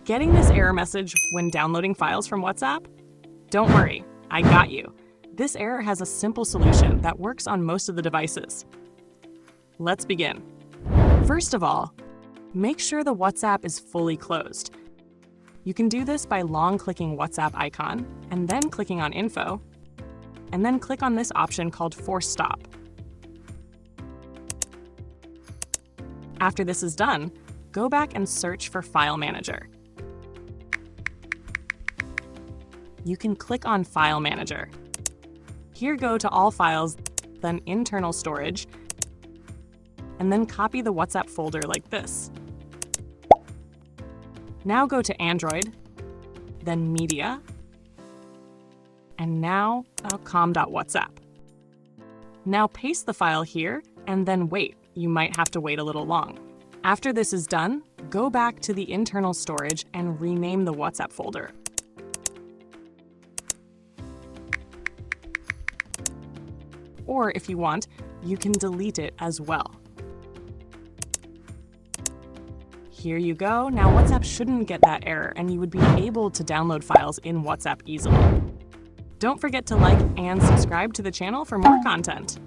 Getting this error message when downloading files from WhatsApp? Don't worry, I got you. This error has a simple solution that works on most of the devices. Let's begin. First of all, make sure the WhatsApp is fully closed. You can do this by long-clicking WhatsApp icon and then clicking on Info, and then click on this option called Force Stop. After this is done, go back and search for File Manager. You can click on File Manager. Here, go to All Files, then Internal Storage, and then copy the WhatsApp folder like this. Now go to Android, then Media, and now com.whatsapp. Now paste the file here and then wait. You might have to wait a little long. After this is done, go back to the internal storage and rename the WhatsApp folder. Or if you want, you can delete it as well. Here you go. Now WhatsApp shouldn't get that error and you would be able to download files in WhatsApp easily. Don't forget to like and subscribe to the channel for more content.